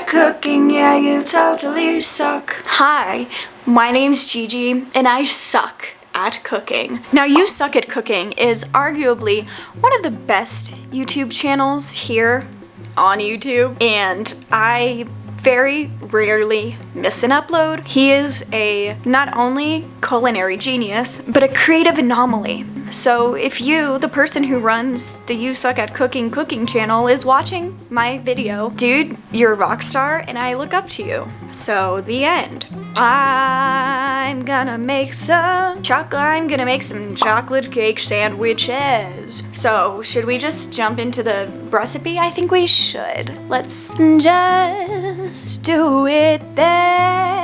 at cooking, yeah, you totally suck. Hi, my name's Gigi, and I suck at cooking. Now, You Suck at Cooking is arguably one of the best YouTube channels here on YouTube, and I very rarely miss an upload. He is a not only culinary genius, but a creative anomaly. So if you, the person who runs the You Suck at Cooking channel, is watching my video, dude, you're a rock star and I look up to you. So the end. I'm gonna make some chocolate cake sandwiches. So should we just jump into the recipe? I think we should. Let's just do it then.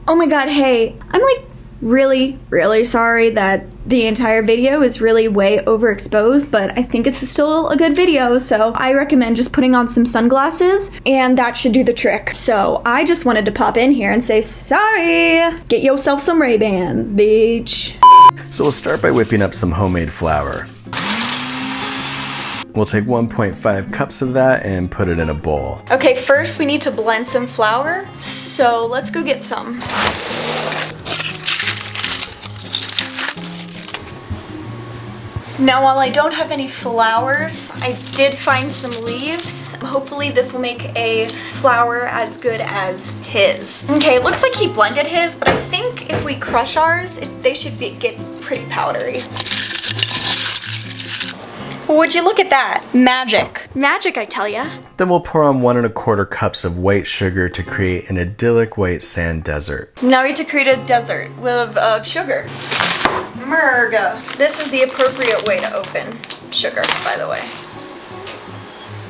Oh my god, hey, I'm like really sorry that the entire video is really way overexposed, but I think it's still a good video, so I recommend just putting on some sunglasses and that should do the trick. So I just wanted to pop in here and say sorry. Get yourself some Ray-Bans, bitch. So we'll start by whipping up some homemade flour. We'll take 1.5 cups of that and put it in a bowl. Okay, first we need to blend some flour, so let's go get some. Now, while I don't have any flowers, I did find some leaves. Hopefully this will make a flour as good as his. Okay, it looks like he blended his, but I think if we crush ours, they should get pretty powdery. Would you look at that? Magic. Magic, I tell ya. Then we'll pour on 1 1/4 cups of white sugar to create an idyllic white sand desert. Now we need to create a desert with sugar. Merga. This is the appropriate way to open sugar, by the way.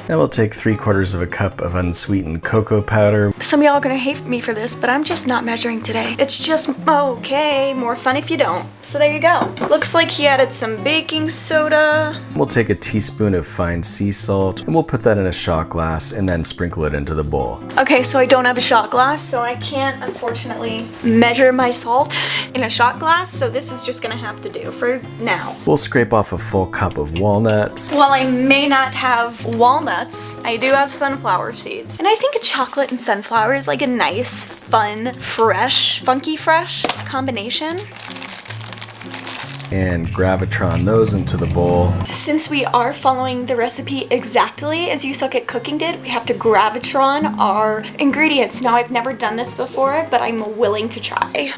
Now we'll take 3/4 cup of unsweetened cocoa powder. Some of y'all are gonna hate me for this, but I'm just not measuring today. It's just okay, more fun if you don't. So there you go. Looks like he added some baking soda. We'll take a teaspoon of fine sea salt and we'll put that in a shot glass and then sprinkle it into the bowl. Okay, so I don't have a shot glass, so I can't unfortunately measure my salt in a shot glass, so this is just gonna have to do for now. We'll scrape off a full cup of walnuts. While I may not have walnuts, I do have sunflower seeds. And I think chocolate and sunflower is like a nice, fun, fresh, funky fresh combination. And gravitron those into the bowl. Since we are following the recipe exactly as You Suck at Cooking did, we have to gravitron our ingredients. Now, I've never done this before, but I'm willing to try.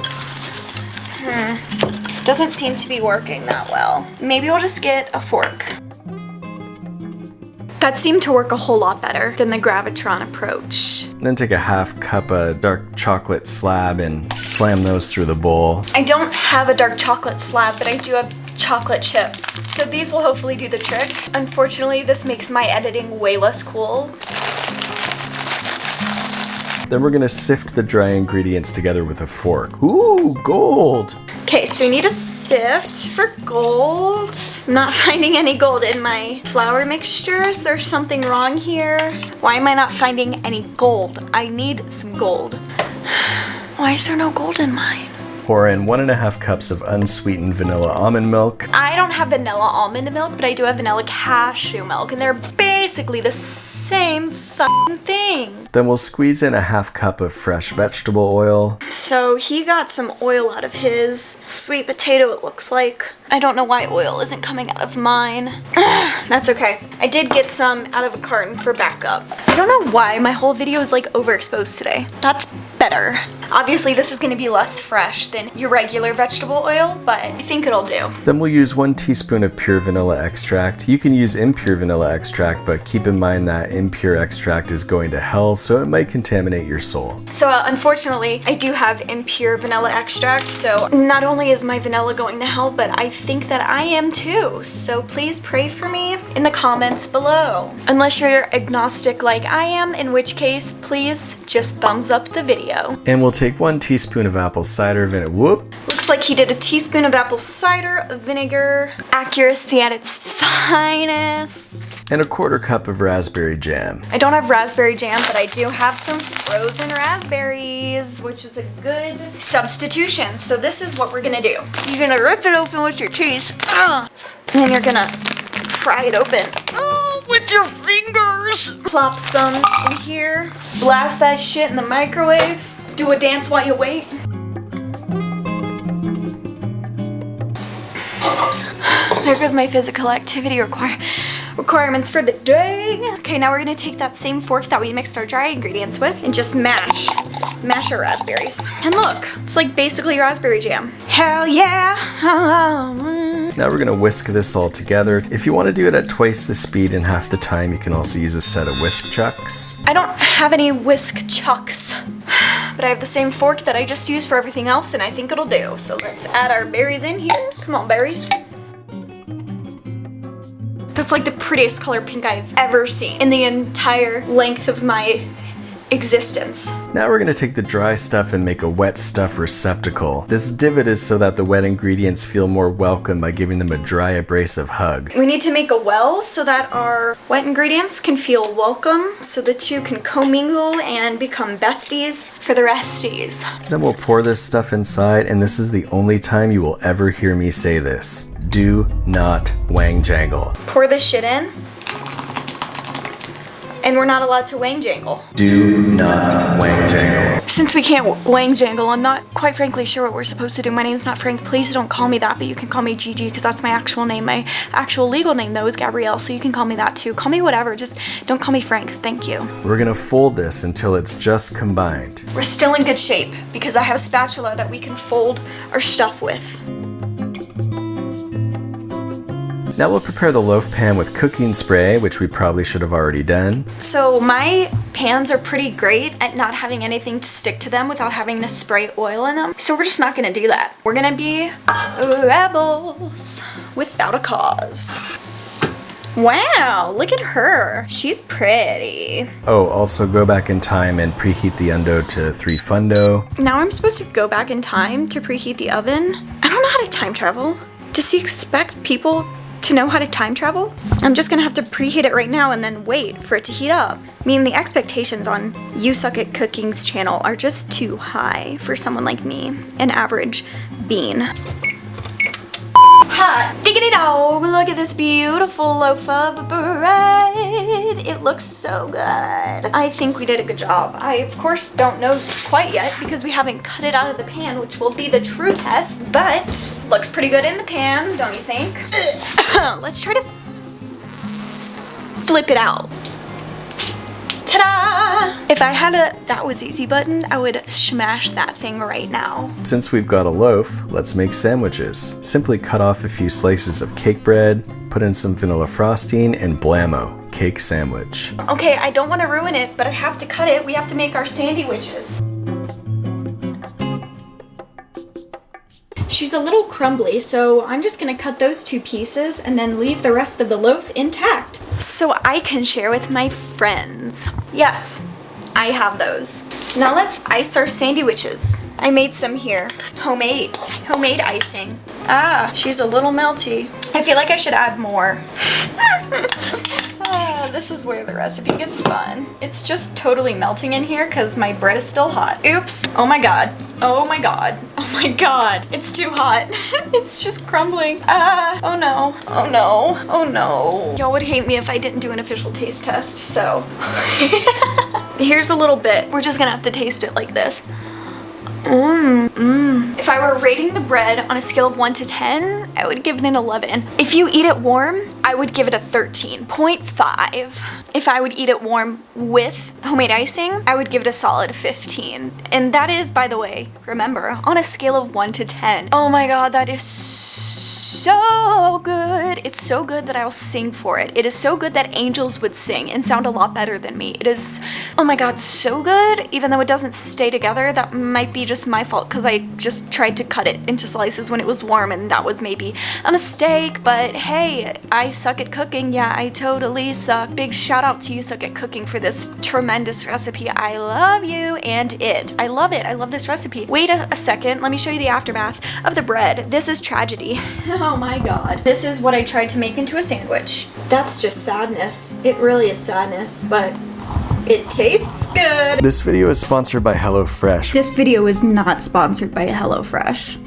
Doesn't seem to be working that well. Maybe I'll just get a fork. That seemed to work a whole lot better than the gravitron approach. Then take a 1/2 cup of dark chocolate slab and slam those through the bowl. I don't have a dark chocolate slab, but I do have chocolate chips, so these will hopefully do the trick. Unfortunately, this makes my editing way less cool. Then we're gonna sift the dry ingredients together with a fork. Ooh, gold! Okay, so we need to sift for gold. I'm not finding any gold in my flour mixture. Is there something wrong here? Why am I not finding any gold? I need some gold. Why is there no gold in mine? Pour in 1 1/2 cups of unsweetened vanilla almond milk. I don't have vanilla almond milk, but I do have vanilla cashew milk, and they're basically the same fucking thing. Then we'll squeeze in a 1/2 cup of fresh vegetable oil. So he got some oil out of his sweet potato, it looks like. I don't know why oil isn't coming out of mine. That's okay. I did get some out of a carton for backup. I don't know why my whole video is like overexposed today. That's better. Obviously this is gonna be less fresh than your regular vegetable oil, but I think it'll do. Then we'll use 1 teaspoon of pure vanilla extract. You can use impure vanilla extract, but keep in mind that impure extract is going to hell, so it might contaminate your soul. So unfortunately, I do have impure vanilla extract, so not only is my vanilla going to hell, but I think that I am too. So please pray for me in the comments below. Unless you're agnostic like I am, in which case, please just thumbs up the video. And we'll take 1 teaspoon of apple cider vinegar. Whoop! Looks like he did a teaspoon of apple cider vinegar. Accuracy at its finest. And a 1/4 cup of raspberry jam. I don't have raspberry jam, but I do have some frozen raspberries, which is a good substitution. So this is what we're gonna do. You're gonna rip it open with your teeth, and then you're gonna pry it open. Oh, with your fingers. Plop some in here. Blast that shit in the microwave. Do a dance while you wait. There goes my physical activity requirements for the day. Okay, now we're gonna take that same fork that we mixed our dry ingredients with and just mash our raspberries. And look, it's like basically raspberry jam. Hell yeah. Now we're gonna whisk this all together. If you want to do it at twice the speed and half the time, you can also use a set of whisk chucks. I don't have any whisk chucks, but I have the same fork that I just used for everything else, and I think it'll do. So let's add our berries in here. Come on, berries. That's like the prettiest color pink I've ever seen in the entire length of my existence. Now we're gonna take the dry stuff and make a wet stuff receptacle. This divot is so that the wet ingredients feel more welcome by giving them a dry, abrasive hug. We need to make a well so that our wet ingredients can feel welcome, so the two can commingle and become besties for the resties. Then we'll pour this stuff inside, and this is the only time you will ever hear me say this. Do not wang jangle. Pour this shit in. And we're not allowed to wang jangle. Do not wang jangle. Since we can't wang jangle, I'm not quite frankly sure what we're supposed to do. My name's not Frank. Please don't call me that, but you can call me Gigi because that's my actual name. My actual legal name, though, is Gabrielle, so you can call me that too. Call me whatever, just don't call me Frank. Thank you. We're gonna fold this until it's just combined. We're still in good shape because I have a spatula that we can fold our stuff with. Now we'll prepare the loaf pan with cooking spray, which we probably should have already done. So my pans are pretty great at not having anything to stick to them without having to spray oil in them. So we're just not gonna do that. We're gonna be rebels without a cause. Wow, look at her. She's pretty. Oh, also go back in time and preheat the undo to 300. Now I'm supposed to go back in time to preheat the oven? I don't know how to time travel. Does she expect people to know how to time travel? I'm just gonna have to preheat it right now and then wait for it to heat up. I mean, the expectations on You Suck at Cooking's channel are just too high for someone like me, an average bean. Hot diggity dog, look at this beautiful loaf of bread. It looks so good. I think we did a good job. I, of course, don't know quite yet because we haven't cut it out of the pan, which will be the true test, but looks pretty good in the pan, don't you think? Let's try to flip it out. Ta-da! If I had a that was easy button, I would smash that thing right now. Since we've got a loaf, let's make sandwiches. Simply cut off a few slices of cake bread, put in some vanilla frosting, and blammo, cake sandwich. Okay, I don't want to ruin it, but I have to cut it. We have to make our sandwiches. She's a little crumbly, so I'm just gonna cut those two pieces and then leave the rest of the loaf intact, so I can share with my friends. Yes, I have those. Now let's ice our sandwiches. I made some here. Homemade icing. Ah, she's a little melty. I feel like I should add more. This is where the recipe gets fun. It's just totally melting in here because my bread is still hot. Oops. Oh my god. Oh my god. Oh my god. It's too hot. It's just crumbling. Ah. Oh no. Oh no. Oh no. Y'all would hate me if I didn't do an official taste test, so. Here's a little bit. We're just gonna have to taste it like this. If I were rating the bread on a scale of 1 to 10, I would give it an 11. If you eat it warm, I would give it a 13.5. If I would eat it warm with homemade icing, I would give it a solid 15. And that is, by the way, remember, on a scale of 1 to 10. Oh my god, that is so good. It's so good that I'll sing for it. It is so good that angels would sing and sound a lot better than me. It is, oh my god, so good. Even though it doesn't stay together, that might be just my fault because I just tried to cut it into slices when it was warm and that was maybe a mistake. But hey, I suck at cooking. Yeah, I totally suck. Big shout out to You Suck at Cooking for this tremendous recipe. I love you and it. I love it. I love this recipe. Wait a second. Let me show you the aftermath of the bread. This is tragedy. Oh my god. This is what I tried to make into a sandwich. That's just sadness. It really is sadness, but it tastes good. This video is sponsored by HelloFresh. This video is not sponsored by HelloFresh.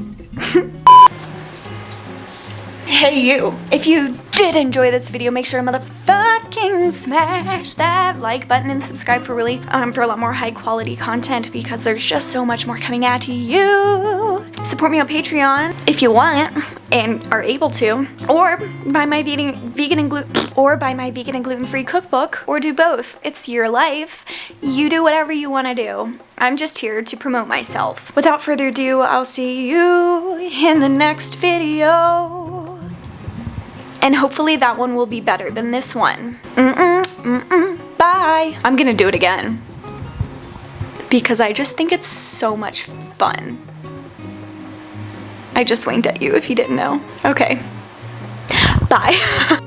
Hey you, if you did enjoy this video, make sure to motherfucking smash that like button and subscribe for for a lot more high quality content, because there's just so much more coming at you. Support me on Patreon if you want and are able to, or buy my vegan and gluten-free cookbook, or do both. It's your life. You do whatever you want to do. I'm just here to promote myself. Without further ado, I'll see you in the next video. And hopefully that one will be better than this one. Bye. I'm gonna do it again, because I just think it's so much fun. I just winked at you if you didn't know. Okay. Bye.